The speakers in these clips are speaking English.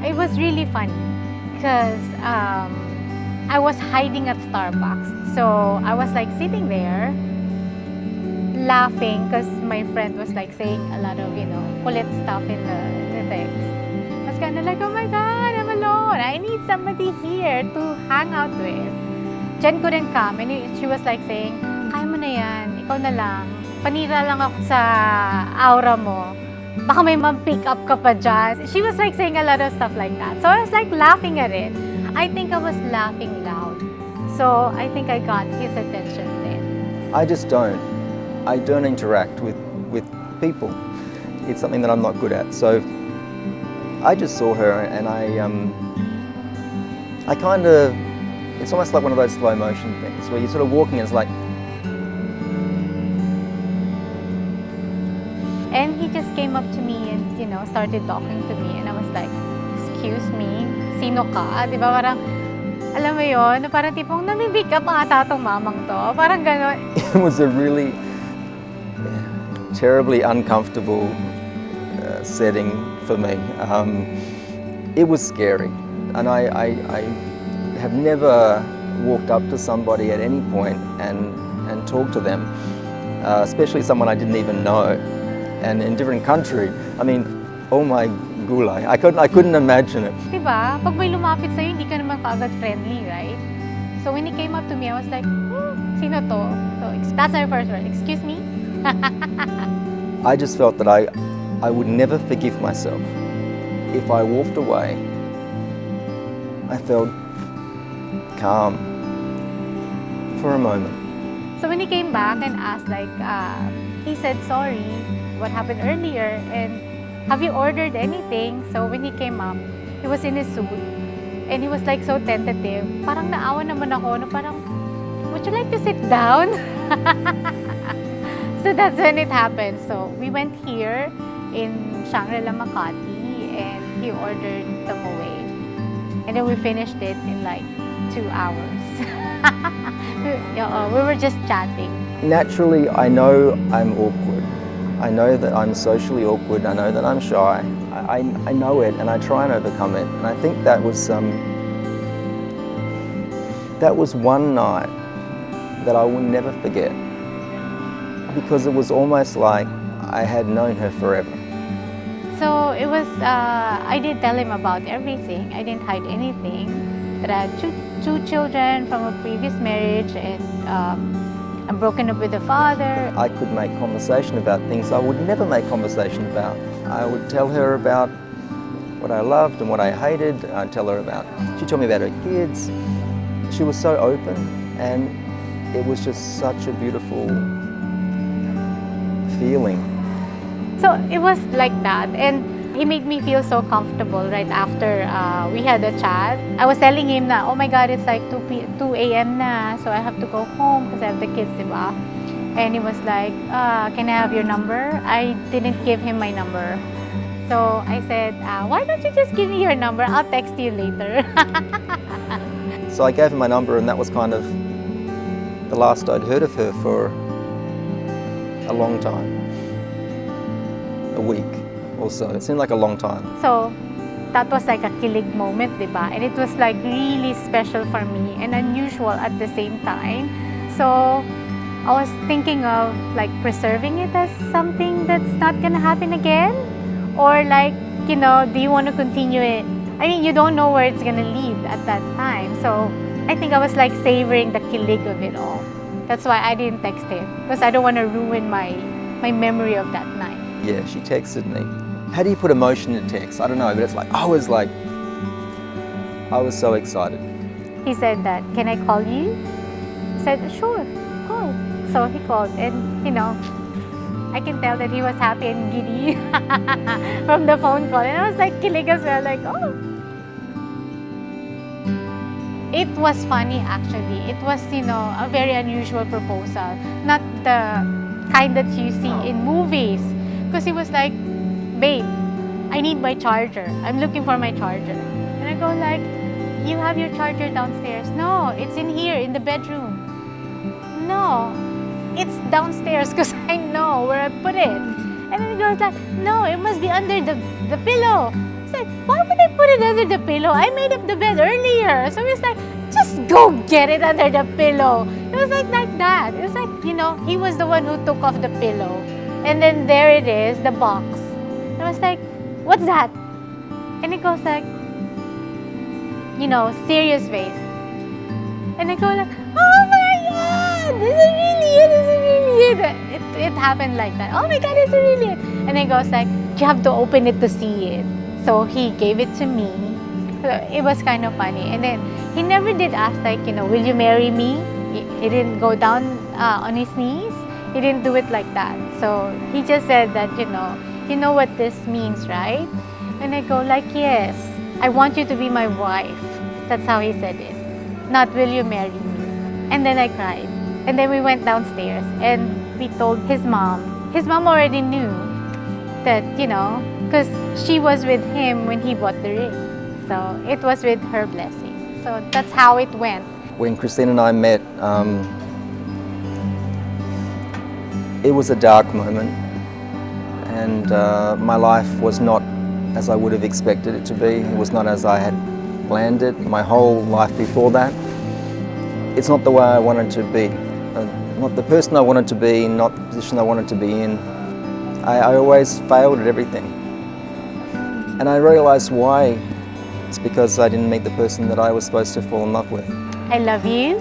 it was really funny because I was hiding at Starbucks. So I was like sitting there laughing because my friend was like saying a lot of, kulit stuff in the text. I was kind of like, oh my God, I'm alone. I need somebody here to hang out with. Jen couldn't come and she was like saying, kaya mo na yan, ikaw na lang. Panira lang ako sa aura mo. Baka may ma-pick up ka pa dyan. She was like saying a lot of stuff like that. So I was like laughing at it. I think I was laughing loud. So I think I got his attention then. I just don't. I don't interact with people. It's something that I'm not good at. So I just saw her and I kind of, it's almost like one of those slow motion things where you're sort of walking and it's like, and he just came up to me and, started talking to me. And I was like, excuse me, sino ka? Di ba parang, alam mo yun, parang tipong namibig up ata tong mamang to. Parang gano'n. It was a really terribly uncomfortable setting for me. It was scary. And I have never walked up to somebody at any point and talked to them, especially someone I didn't even know. And in a different country, I mean, oh my gulay, I couldn't imagine it. Diba? Pag may lumapit sa'yo, hindi ka naman kaagad friendly, right? So when he came up to me, I was like, sino to? So that's my first word, excuse me? I just felt that I would never forgive myself if I walked away. I felt calm for a moment. So when he came back and asked, he said sorry, what happened earlier, and have you ordered anything? So when he came up, he was in his suit, and he was like so tentative. Parang naawa naman ako, na parang, would you like to sit down? So that's when it happened. So we went here in Shangri-La Makati, and he ordered the moe. And then we finished it in like 2 hours. We were just chatting. Naturally, I know I'm awkward. I know that I'm socially awkward. I know that I'm shy. I know it, and I try and overcome it. And I think that was one night that I will never forget, because it was almost like I had known her forever. So it was, I did tell him about everything. I didn't hide anything. That I had two children from a previous marriage, and I'm broken up with the father. I could make conversation about things I would never make conversation about. I would tell her about what I loved and what I hated. I'd tell her about, she told me about her kids. She was so open, and it was just such a beautiful feeling. So it was like that, and he made me feel so comfortable right after we had a chat. I was telling him na, oh my God, it's like 2 a.m. na, so I have to go home because I have the kids, diba? And he was like, can I have your number? I didn't give him my number. So I said, why don't you just give me your number? I'll text you later. So I gave him my number, and that was kind of the last I'd heard of her for a long time. A week or so. It seemed like a long time. So that was like a kilig moment, diba? And it was like really special for me and unusual at the same time. So I was thinking of like preserving it as something that's not gonna happen again, or like, do you want to continue it? I mean, you don't know where it's gonna lead at that time. So I think I was like savoring the kilig of it all. That's why I didn't text him, because I don't want to ruin my memory of that night. Yeah, she texted me. How do you put emotion in text? I don't know, but it's like, I was so excited. He said that, can I call you? I said, sure, call. So he called, and I can tell that he was happy and giddy from the phone call. And I was like kilig as well, like, oh. It was funny actually. It was, a very unusual proposal. Not the kind that you see in movies. Because he was like, babe, I need my charger. I'm looking for my charger. And I go like, you have your charger downstairs. No, it's in here, in the bedroom. No, it's downstairs because I know where I put it. And then he goes like, no, it must be under the pillow. So like, why would I put it under the pillow? I made up the bed earlier. So he's like, just go get it under the pillow. It was like that. It was like, he was the one who took off the pillow. And then there it is, the box. And I was like, what's that? And he goes like, serious face. And I go like, oh my God, this is really it. It happened like that. Oh my God, it's really it. And he goes like, you have to open it to see it. So he gave it to me. So it was kind of funny. And then he never did ask like, will you marry me? He didn't go down on his knees. He didn't do it like that. So he just said that, you know what this means, right? And I go like, yes, I want you to be my wife. That's how he said it. Not, will you marry me? And then I cried. And then we went downstairs and we told his mom. His mom already knew that, because she was with him when he bought the ring. So it was with her blessing. So that's how it went. When Christine and I met, it was a dark moment, and my life was not as I would have expected it to be. It was not as I had planned it. My whole life before that, it's not the way I wanted to be. Not the person I wanted to be, not the position I wanted to be in. I always failed at everything. And I realized why. It's because I didn't meet the person that I was supposed to fall in love with. I love you.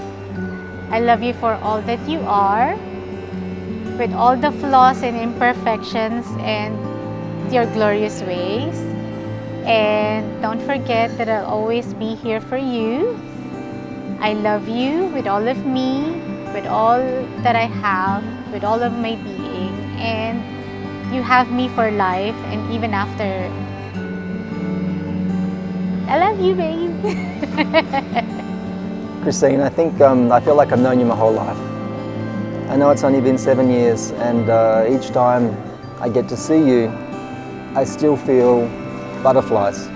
I love you for all that you are, with all the flaws and imperfections and your glorious ways. And don't forget that I'll always be here for you. I love you with all of me, with all that I have, with all of my being. And you have me for life and even after. I love you, babe. Christine, I think I feel like I've known you my whole life. I know it's only been 7 years, and each time I get to see you, I still feel butterflies.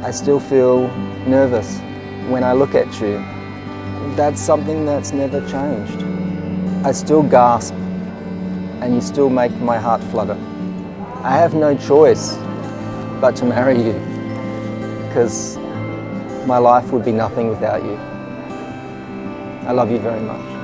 I still feel nervous when I look at you. That's something that's never changed. I still gasp, and you still make my heart flutter. I have no choice but to marry you, because my life would be nothing without you. I love you very much.